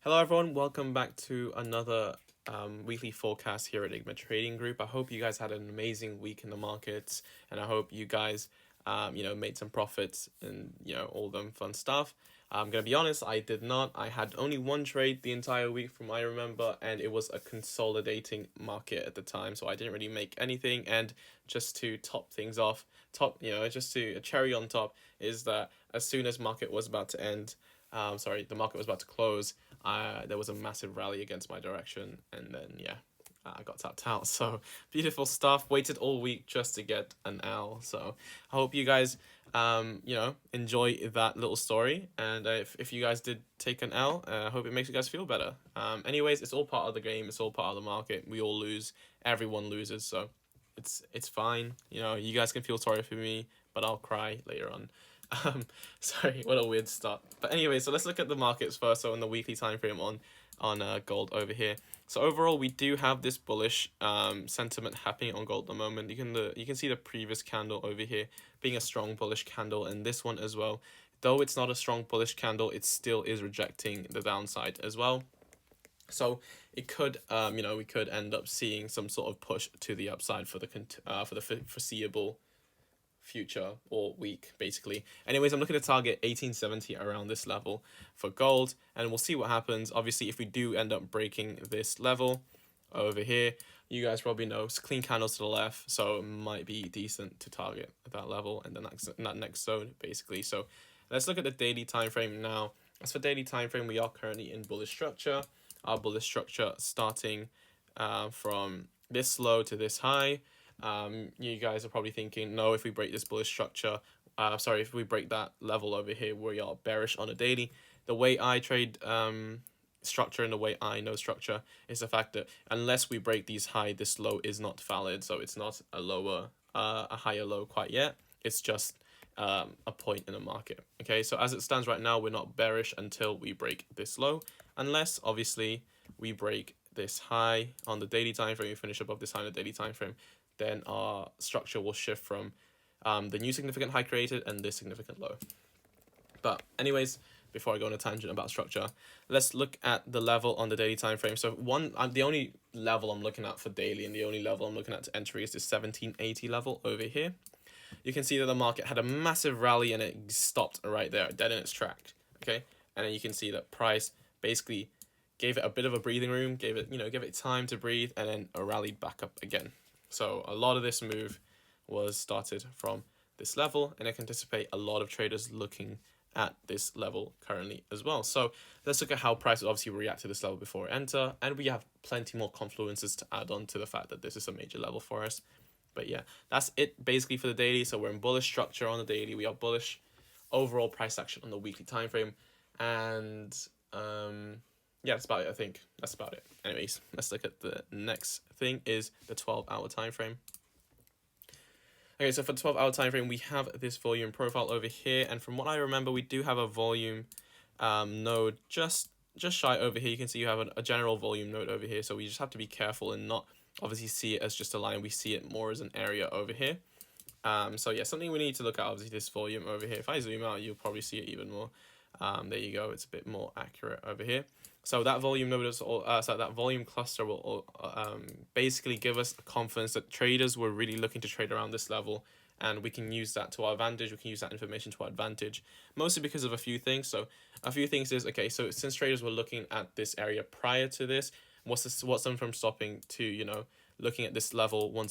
Hello, everyone. Welcome back to another weekly forecast here at Enigma Trading Group. I hope you guys had an amazing week in the markets, and I hope you guys, made some profits and all them fun stuff. I'm gonna be honest, I did not. I had only one trade the entire week, from what I remember, and it was a consolidating market at the time, so I didn't really make anything. And just to top things off, just to a cherry on top is that as soon as market was about to end, the market was about to close. There was a massive rally against my direction, and then I got tapped out. So beautiful stuff. Waited all week just to get an L. So I hope you guys, enjoy that little story. And if you guys did take an L, I hope it makes you guys feel better. Anyways, it's all part of the game. It's all part of the market. We all lose. Everyone loses. So it's fine. You guys can feel sorry for me, but I'll cry later on. Sorry, what a weird start. But anyway, so let's look at the markets first. So on the weekly time frame on gold over here. So overall, we do have this bullish sentiment happening on gold at the moment. You can see the previous candle over here being a strong bullish candle, and this one as well. Though it's not a strong bullish candle, it still is rejecting the downside as well. So it could, we could end up seeing some sort of push to the upside for the foreseeable future or week, basically. Anyways, I'm looking to target 1870 around this level for gold, and we'll see what happens. Obviously, if we do end up breaking this level over here, you guys probably know it's clean candles to the left, so it might be decent to target at that level and then that next zone, basically. So let's look at the daily time frame now. As for daily time frame, we are currently in bullish structure. Our bullish structure starting from this low to this high. You guys are probably thinking, no, if we break this bullish structure, if we break that level over here, we are bearish on a daily. The way I trade structure and the way I know structure is the fact that unless we break these high, this low is not valid. So it's not a higher low quite yet. It's just a point in the market. Okay, so as it stands right now, we're not bearish until we break this low, unless obviously we break this high on the daily time frame, we finish above this high on the daily time frame, then our structure will shift from the new significant high created and this significant low. But anyways, before I go on a tangent about structure, let's look at the level on the daily time frame. So the only level I'm looking at for daily and the only level I'm looking at to entry is this 1780 level over here. You can see that the market had a massive rally and it stopped right there, dead in its track. Okay, and then you can see that price basically gave it a bit of a breathing room, gave it time to breathe, and then rallied back up again. So a lot of this move was started from this level, and I can anticipate a lot of traders looking at this level currently as well. So let's look at how prices obviously react to this level before we enter, and we have plenty more confluences to add on to the fact that this is a major level for us. But yeah, that's it basically for the daily. So we're in bullish structure on the daily. We are bullish overall price action on the weekly time frame, and that's about it. I think that's about it. Anyways, let's look at the next thing is the 12-hour time frame. Okay, so for the 12-hour time frame, we have this volume profile over here, and from what I remember, we do have a volume node just shy over here. You can see you have a general volume node over here, so we just have to be careful and not obviously see it as just a line. We see it more as an area over here. So yeah, something we need to look at, obviously, this volume over here. If I zoom out, you'll probably see it even more. There you go. It's a bit more accurate over here. So that volume node that volume cluster will basically give us confidence that traders were really looking to trade around this level, and we can use that to our advantage. We can use that information to our advantage, mostly because of a few things. So a few things is, okay, so since traders were looking at this area prior to this, what's them from stopping to looking at this level one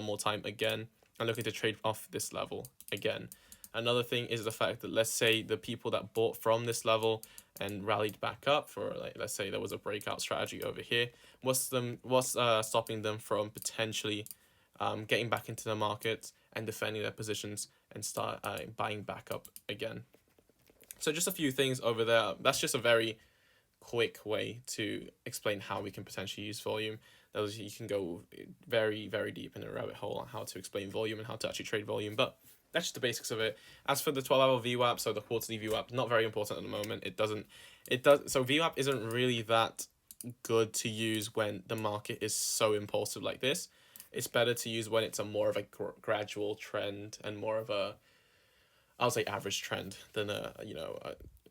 more time again and looking to trade off this level again. Another thing is the fact that, let's say the people that bought from this level and rallied back up for, let's say there was a breakout strategy over here, what's stopping them from potentially getting back into the market and defending their positions and start buying back up again. So just a few things over there. That's just a very quick way to explain how we can potentially use volume. You can go very, very deep in a rabbit hole on how to explain volume and how to actually trade volume, but that's just the basics of it. As for the 12-hour VWAP, so the quarterly VWAP, not very important at the moment. So VWAP isn't really that good to use when the market is so impulsive like this. It's better to use when it's a more of a gradual trend and more of a, I'll say, average trend than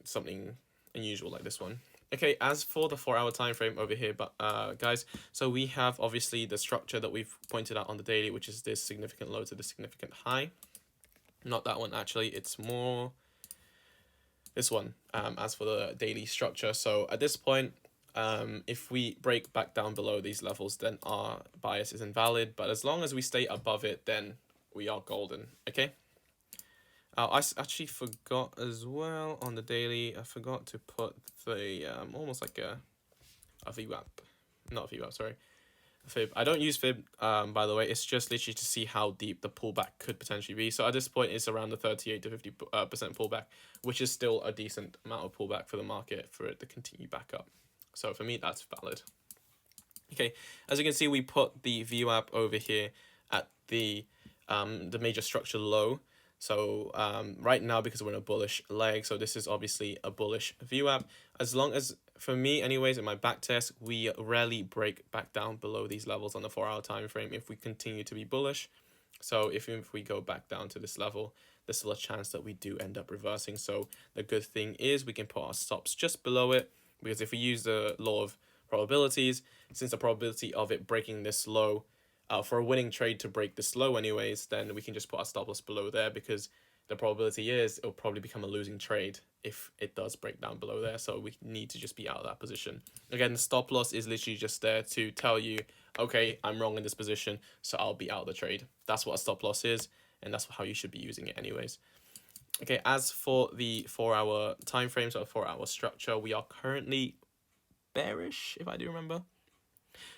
something unusual like this one. Okay, as for the 4 hour time frame over here, but guys, so we have obviously the structure that we've pointed out on the daily, which is this significant low to the significant high. Not that one actually, it's more this one, as for the daily structure. So at this point, if we break back down below these levels, then our bias is invalid, but as long as we stay above it, then we are golden. Okay. I actually forgot as well on the daily. I forgot to put the almost like a VWAP, not a VWAP, sorry, a fib. I don't use fib, by the way. It's just literally to see how deep the pullback could potentially be. So at this point, it's around the 38 to 50% pullback, which is still a decent amount of pullback for the market for it to continue back up. So for me, that's valid. Okay, as you can see, we put the VWAP over here at the major structure low. So right now, because we're in a bullish leg, so this is obviously a bullish VWAP. As long as, for me anyways, in my back test, we rarely break back down below these levels on the 4 hour time frame if we continue to be bullish. So if we go back down to this level, there's still a chance that we do end up reversing. So the good thing is we can put our stops just below it, because if we use the law of probabilities, since the probability of it breaking this low, for a winning trade to break this low anyways, then we can just put our stop loss below there, because the probability is it'll probably become a losing trade if it does break down below there. So we need to just be out of that position. Again, the stop loss is literally just there to tell you, okay, I'm wrong in this position, so I'll be out of the trade. That's what a stop loss is, and that's how you should be using it anyways. Okay, as for the 4 hour time frame, so a 4 hour structure, we are currently bearish, if I do remember.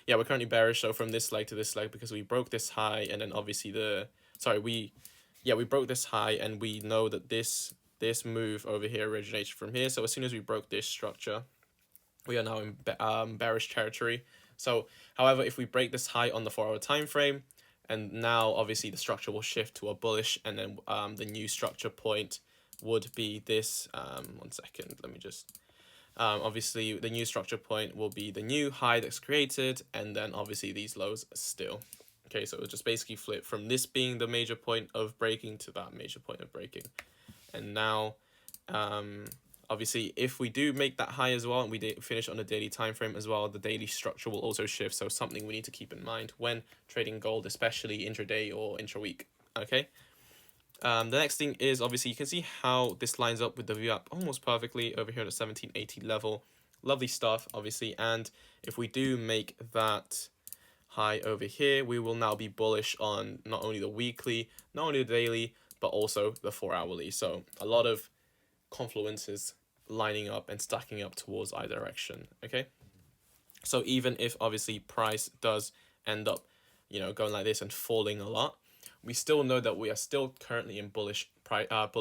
Yeah, we're currently bearish, so from this leg to this leg, because we broke this high, and then obviously we broke this high, and we know that this move over here originates from here. So as soon as we broke this structure, we are now in bearish territory. So however, if we break this high on the 4 hour time frame, and now obviously the structure will shift to a bullish, and then the new structure point would be this. One second, let me just. Obviously, the new structure point will be the new high that's created, and then obviously these lows still. Okay, so it'll just basically flip from this being the major point of breaking to that major point of breaking. And now, obviously, if we do make that high as well, and we finish on a daily time frame as well, the daily structure will also shift. So something we need to keep in mind when trading gold, especially intraday or intra-week. Okay. The next thing is, obviously, you can see how this lines up with the VWAP almost perfectly over here at the 1780 level. Lovely stuff, obviously. And if we do make that high over here, we will now be bullish on not only the weekly, not only the daily, but also the 4 hourly. So a lot of confluences lining up and stacking up towards either direction. Okay. So even if obviously price does end up, going like this and falling a lot, we still know that we are still currently in bullish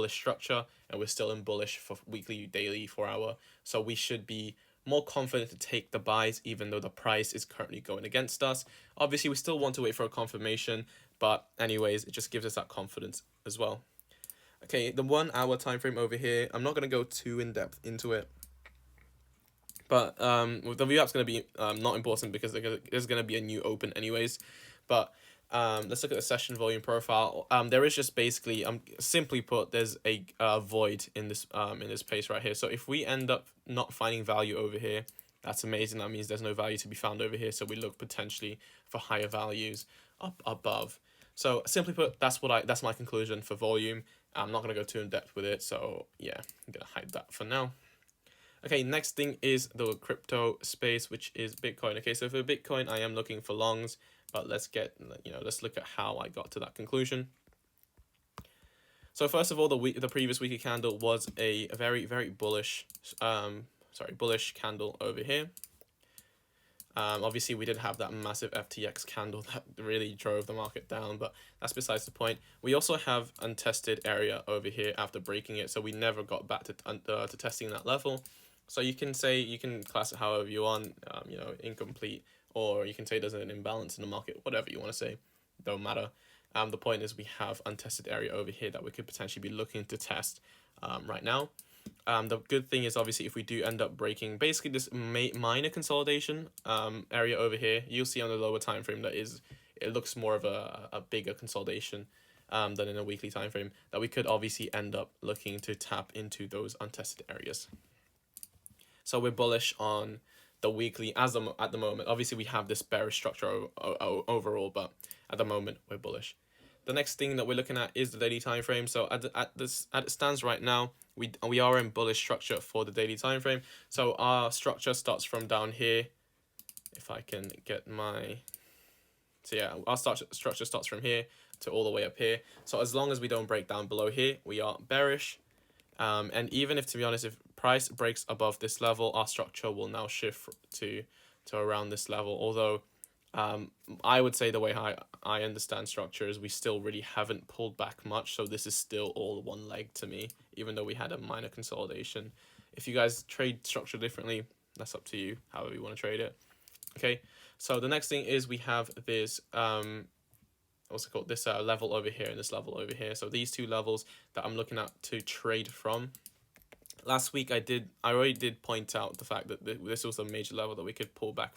structure, and we're still in bullish for weekly, daily, 4 hour. So we should be more confident to take the buys, even though the price is currently going against us. Obviously, we still want to wait for a confirmation, but anyways, it just gives us that confidence as well. Okay, the 1 hour time frame over here, I'm not going to go too in depth into it, but the VWAP's going to be not important, because there's going to be a new open anyways. But let's look at the session volume profile. There is just basically, simply put, there's a void in this place right here. So if we end up not finding value over here, that's amazing. That means there's no value to be found over here. So we look potentially for higher values up above. So simply put, that's my conclusion for volume. I'm not gonna go too in depth with it. So yeah, I'm gonna hide that for now. Okay, next thing is the crypto space, which is Bitcoin. Okay, so for Bitcoin, I am looking for longs, but let's look at how I got to that conclusion. So first of all, the previous weekly candle was a very, very bullish, bullish candle over here. Obviously, we did have that massive FTX candle that really drove the market down, but that's besides the point. We also have untested area over here after breaking it, so we never got back to testing that level. So you can class it however you want, incomplete, or you can say there's an imbalance in the market, whatever you want to say, don't matter. The point is we have untested area over here that we could potentially be looking to test right now. The good thing is, obviously, if we do end up breaking basically this minor consolidation area over here, you'll see on the lower time frame that it looks more of a bigger consolidation than in a weekly time frame, that we could obviously end up looking to tap into those untested areas. So we're bullish on the weekly at the moment. Obviously, we have this bearish structure overall, but at the moment we're bullish. The next thing that we're looking at is the daily time frame. So at it stands right now, we are in bullish structure for the daily time frame. So our structure starts from down here. If I can get my, so yeah, our structure starts from here to all the way up here. So as long as we don't break down below here, we are bearish. And even if, to be honest, if price breaks above this level, our structure will now shift to around this level. Although I would say the way I understand structure is we still really haven't pulled back much. So this is still all one leg to me, even though we had a minor consolidation. If you guys trade structure differently, that's up to you, however you want to trade it. Okay, so the next thing is we have this what's it called, this level over here and this level over here. So these two levels that I'm looking at to trade from. Last week I already did point out the fact that this was a major level that we could pull back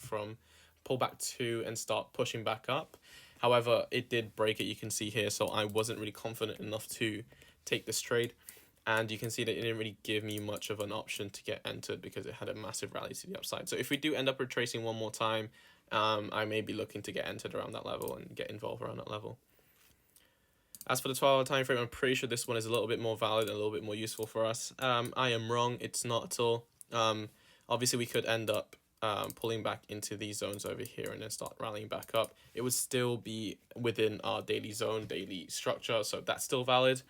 to and start pushing back up. However, it did break it, you can see here, so I wasn't really confident enough to take this trade. And you can see that it didn't really give me much of an option to get entered because it had a massive rally to the upside. So if we do end up retracing one more time, I may be looking to get entered around that level and get involved around that level. As for the 12-hour time frame, I'm pretty sure this one is a little bit more valid and a little bit more useful for us. I am wrong, it's not at all. Obviously, we could end up pulling back into these zones over here and then start rallying back up. It would still be within our daily zone, daily structure, so that's still valid.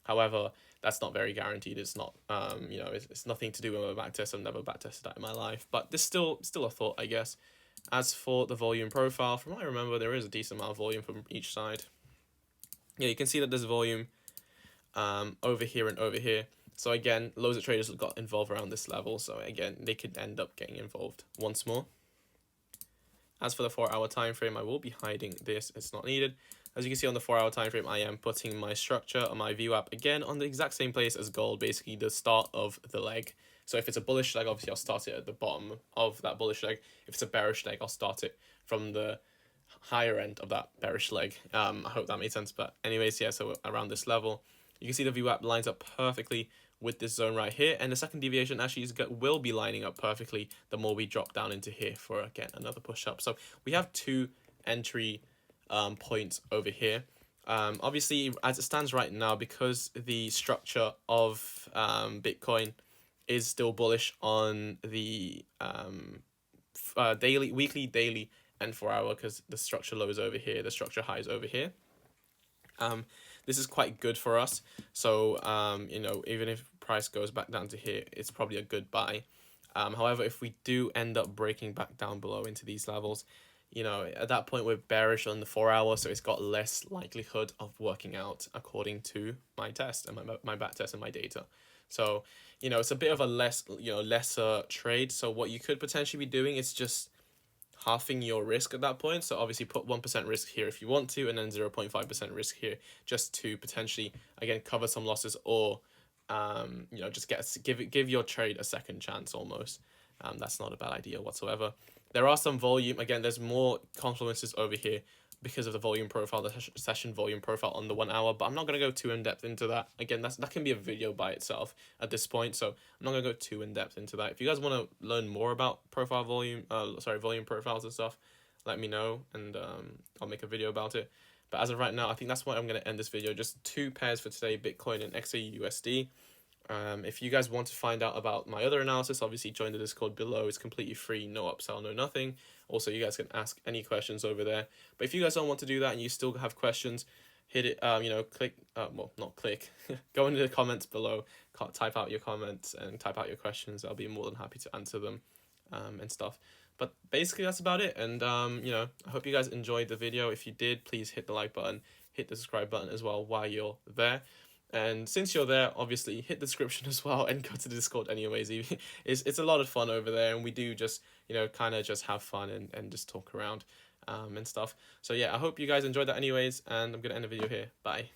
However, that's not very guaranteed. It's not, it's nothing to do with a backtest. I've never backtested that in my life, but this still a thought, I guess. As for the volume profile, from what I remember, there is a decent amount of volume from each side. Yeah, you can see that there's volume over here and over here. So again, loads of traders got involved around this level. So again, they could end up getting involved once more. As for the 4-hour time frame, I will be hiding this. It's not needed. As you can see on the 4-hour time frame, I am putting my structure on my VWAP again on the exact same place as gold, basically the start of the leg. So if it's a bullish leg, obviously I'll start it at the bottom of that bullish leg. If it's a bearish leg, I'll start it from the higher end of that bearish leg. I hope that made sense. But anyways, yeah, so around this level, you can see the VWAP lines up perfectly with this zone right here, and the second deviation actually will be lining up perfectly the more we drop down into here for, again, another push up. So we have two entry points over here. Obviously, as it stands right now, because the structure of Bitcoin is still bullish on the weekly, daily, and 4-hour, because the structure low is over here, the structure high is over here. This is quite good for us. So, even if price goes back down to here, it's probably a good buy. However, if we do end up breaking back down below into these levels, at that point we're bearish on the 4-hour, so it's got less likelihood of working out according to my test and my back test and my data. So, it's a bit of a lesser trade. So what you could potentially be doing is just halving your risk at that point. So obviously put 1% risk here if you want to, and then 0.5% risk here, just to potentially, again, cover some losses, or just give your trade a second chance almost. That's not a bad idea whatsoever. There are some volume, again, there's more confluences over here because of the volume profile, the session volume profile on the 1 hour, but I'm not going to go too in depth into that. Again, that can be a video by itself at this point, so I'm not going to go too in depth into that. If you guys want to learn more about volume profiles and stuff, let me know, and I'll make a video about it. But as of right now, I think that's why I'm going to end this video. Just 2 pairs for today, Bitcoin and xauusd. If you guys want to find out about my other analysis, obviously join the Discord below. It's completely free, no upsell, no nothing. Also, you guys can ask any questions over there. But if you guys don't want to do that and you still have questions, hit it, click, not click, go into the comments below, type out your comments and type out your questions. I'll be more than happy to answer them and stuff. But basically that's about it. And, I hope you guys enjoyed the video. If you did, please hit the like button, hit the subscribe button as well while you're there. And since you're there, obviously hit the description as well and go to the Discord anyways. It's a lot of fun over there, and we do just, kind of just have fun and just talk around and stuff. So yeah, I hope you guys enjoyed that anyways, and I'm going to end the video here. Bye.